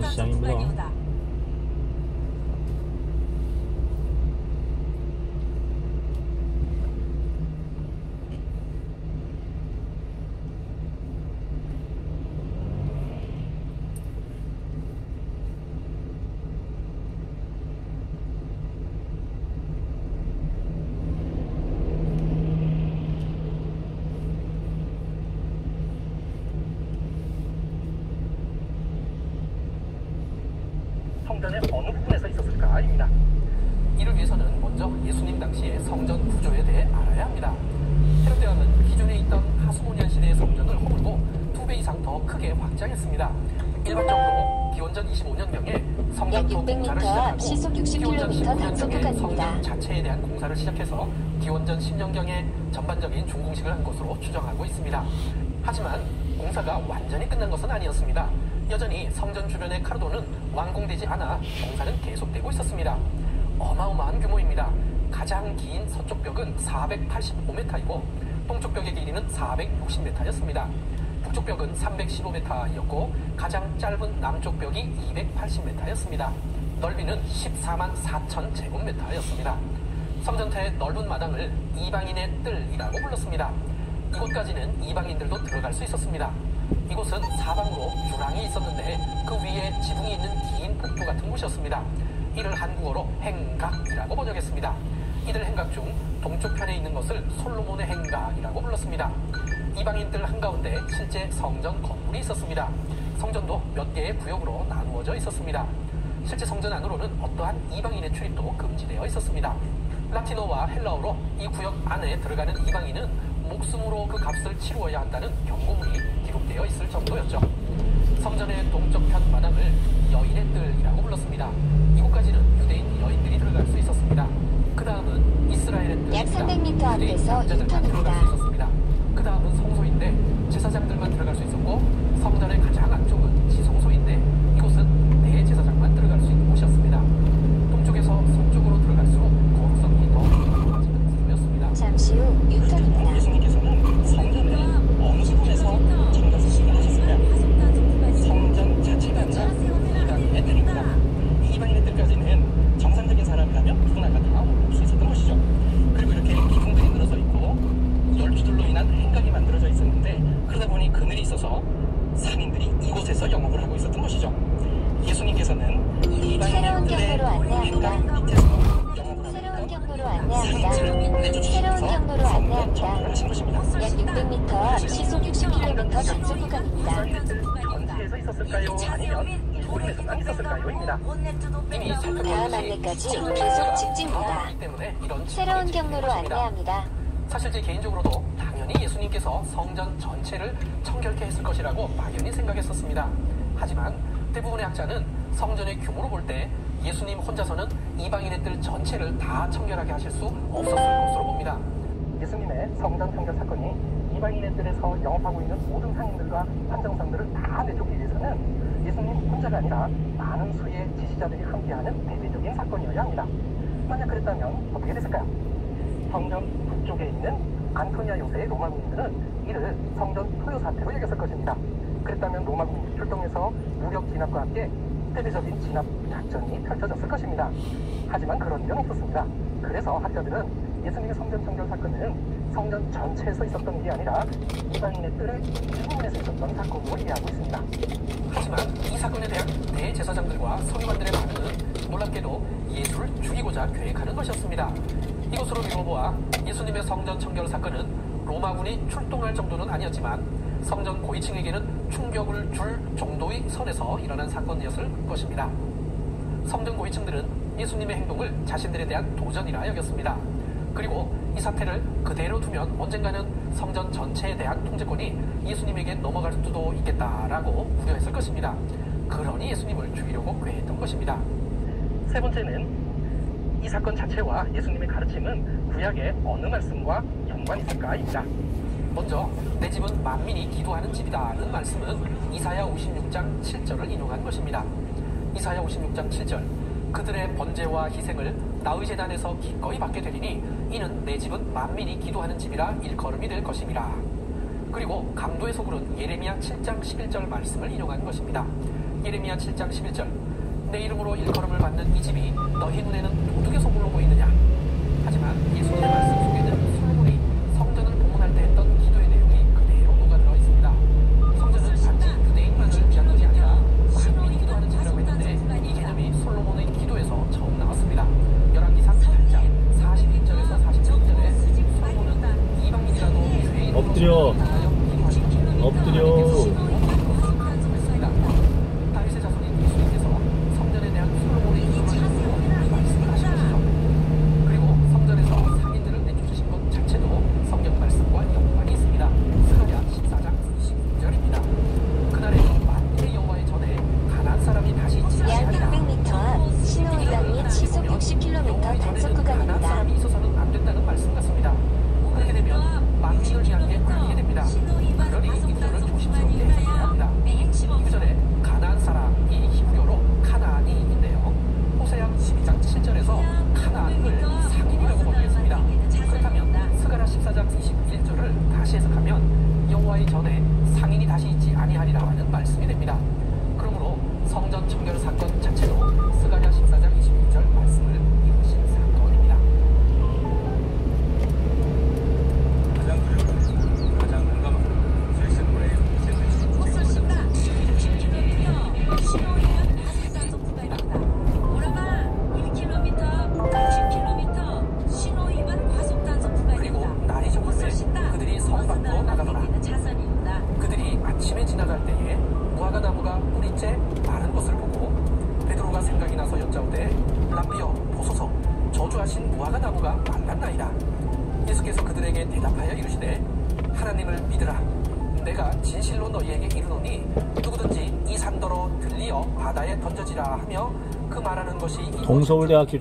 부산시장입니다. 성전의 어느 부분에서 있었을까입니다. 이를 위해서는 먼저 예수님 당시의 성전 구조에 대해 알아야 합니다. 헤롯 왕은 기존에 있던 하수모니안 시대의 성전을 허물고 2배 이상 더 크게 확장했습니다. 일반적으로 기원전 25년경에 성전토 공사를 시작하고 시속 기원전 60km 19년경에 성전 자체에 대한 공사를 시작해서 기원전 10년경에 전반적인 준공식을 한 것으로 추정하고 있습니다. 하지만 공사가 완전히 끝난 것은 아니었습니다. 여전히 성전 주변의 카르도는 완공되지 않아 공사는 계속되고 있었습니다. 어마어마한 규모입니다. 가장 긴 서쪽 벽은 485m이고 동쪽 벽의 길이는 460m였습니다. 북쪽 벽은 315m였고 가장 짧은 남쪽 벽이 280m였습니다. 넓이는 14만 4천 제곱미터였습니다. 성전터의 넓은 마당을 이방인의 뜰이라고 불렀습니다. 이곳까지는 이방인들도 들어갈 수 있었습니다. 이곳은 사방으로 주랑이 있었는데 그 위에 지붕이 있는 긴 복도 같은 곳이었습니다. 이를 한국어로 행각이라고 번역했습니다. 이들 행각 중 동쪽 편에 있는 것을 솔로몬의 행각이라고 불렀습니다. 이방인들 한가운데 실제 성전 건물이 있었습니다. 성전도 몇 개의 구역으로 나누어져 있었습니다. 실제 성전 안으로는 어떠한 이방인의 출입도 금지되어 있었습니다. 라틴어와 헬라어로 이 구역 안에 들어가는 이방인은 목숨으로 그 값을 치루어야 한다는 경고문이 기록되어 있을 정도였죠. 성전의 동쪽 편 마당을 여인의 뜰이라고 불렀습니다. 이곳까지는 유대인 여인들이 들어갈 수 있었습니다. 그 다음은 이스라엘의 뜰입니다. 약 300m 앞에서 남자들만 들어갈 수 있었습니다. 그 다음은 성소인데 제사장들만 들어갈 수 있었고 성전의 가장 안쪽은 지성소인데 이곳은 대제사장만 들어갈 수 있는 곳이었습니다. 동쪽에서 서쪽으로 들어갈수록 거룩성이 더 높아지는 구조였습니다. 잠시 후 유턴입니다. 예수님께서는 성전의 어느 부분에서 성전 수식을 하셨을까요? 성전 자체가 아니라 이방인의 뜰입니다. 이방인의 뜰까지는 정상적인 사람이라면 누구나가 다 올라올 수 있었던 것이죠. 그리고 이렇게 기둥들이 늘어서 있고 열주들로 인한 행각이 만들어져 있었는데 그러다 보니 그늘이 있어서 상인들이 이곳에서 영업을 하고 있었던 것이죠. 예수님께서는 새로운 경로로 안내합니다. 행각 밑에서 영업을 새로운 경로로 상인들을 안내합니다. 내쫓으시면서 새로운 경로로 성전 정리를 하신 안내합니다. 것입니다. 약 600m 앞 시속 60km 단속 구간입니다. 전체에서 있었을까요? 아니면 이 부분에서만 있었을까요?입니다. 이미 다음 살펴보듯이 안내까지 지금 계속 직진입니다. 가만히 때문에 이런 새로운 지붕이 경로로 짓게 된 것입니다. 안내합니다. 사실 제 개인적으로도 당연히 예수님께서 성전 전체를 청결케 했을 것이라고 막연히 생각했었습니다. 하지만 대부분의 학자는 성전의 규모로 볼 때 예수님 혼자서는 이방인의 뜰 전체를 다 청결하게 하실 수 없었을 것으로 봅니다. 예수님의 성전 청결 사건이 이방인의 뜰에서 영업하고 있는 모든 상인들과 판정상들을 다 내쫓기 위해서는 예수님 혼자가 아니라 많은 수의 지시자들이 함께하는 대대적인 사건이어야 합니다. 만약 그랬다면 어떻게 됐을까요? 성전 북쪽에 있는 안토니아 요새의 로마 군인들은 이를 성전 토요 사태로 여겼을 것입니다. 그랬다면 로마 군인들이 출동해서 무력 진압과 함께 대대적인 진압 작전이 펼쳐졌을 것입니다. 하지만 그런 일은 없었습니다. 그래서 학자들은 예수님의 성전 청결 사건은 성전 전체에서 있었던 일이 아니라 이방인의 뜰의 일부분에서 있었던 사건으로 이해하고 있습니다. 하지만 이 사건에 대한 대제사장들과 서기관들의 반응은 놀랍게도 예수를 죽이고자 계획하는 것이었습니다. 이것으로 미뤄보아 예수님의 성전 청결 사건은 로마군이 출동할 정도는 아니었지만 성전 고위층에게는 충격을 줄 정도의 선에서 일어난 사건이었을 것입니다. 성전 고위층들은 예수님의 행동을 자신들에 대한 도전이라 여겼습니다. 그리고 이 사태를 그대로 두면 언젠가는 성전 전체에 대한 통제권이 예수님에게 넘어갈 수도 있겠다라고 우려했을 것입니다. 그러니 예수님을 죽이려고 꾀했던 것입니다. 세 번째는 이 사건 자체와 예수님의 가르침은 구약의 어느 말씀과 연관이 있을까입니다. 먼저 내 집은 만민이 기도하는 집이다는 말씀은 이사야 56장 7절을 인용한 것입니다. 이사야 56장 7절 그들의 번제와 희생을 나의 제단에서 기꺼이 받게 되리니 이는 내 집은 만민이 기도하는 집이라 일컬음이 될 것임이라. 그리고 강도의 소굴은 예레미야 7장 11절 말씀을 인용한 것입니다. 예레미야 7장 11절 내 이름으로 일컬음을 받는 이 집이 너희 눈에는 도둑의 소굴로 보이느냐. 하지만 예수님의 말씀 속에는 솔로몬이 성전을 봉헌할 때 했던 기도의 내용이 그대로 녹아들어 있습니다. 성전은 단지 유대인만을 위한 것이 아니라 만민이 기도하는 집이라고 했는데 이 개념이 솔로몬의 기도에서 처음 나왔습니다. 열왕기상 8장 41절에서 42절에 솔로몬은 이방인이라도 죄인으로 엎드려. 다윗의 자손인 예수님께서 성전에 대한 솔로몬의 기도를 말씀하신 것이죠. 그리고 성전에서 상인들을 내쫓으신 것 자체도 성경 말씀과 연관이 있습니다. 스가랴 14장 26절입니다. 그날에 만군의 여호와의 전에 가나안 사람이 다시 있지 약 아니하리라. 600m 앞 신호위반 및 시속 60km 단속 가나안 구간입니다. 사람이 있어서는 안 된다는 말씀 같습니다. 그렇게 되면 만민을 위한 게 아니게 됩니다. 그러니 이 구절을 조심스럽게 해석해야 합니다. 이 구절에 가나안 사람이 히브리어로 카나안이인데요. 호세아 12장 7절에서 카나안을 상인이라고 번역했습니다. 그렇다면 스가랴 14장 21절을 다시 해석하면 여호와의 전에 상인이 다시 있지 아니하리라는 말씀이 됩니다. 그러므로 성전 청결 사건 자체도 스가랴 14장 21절 말씀을 이루신 사건입니다. 가장 두려운, 가장 공감하는 실생활의 그리고 날이 저물 때 그들이 성 밖으로 나가더라. 그들이 아침에 지나갈 때에 무화과 나무가 뿌리째 마른 것을 보고 베드로가 생각이 나서 여짜오되 랍비여 보소서 저주하신 무화과 나무가 말랐나이다. 예수께서 그들에게 대답하여 이르시되 하나님을 믿으라. 내가 진실로 너희에게 이르노니 누구든지 이 산더러 들리어 바다에 던져지라 하며 그 말하는 것이 동서울대학교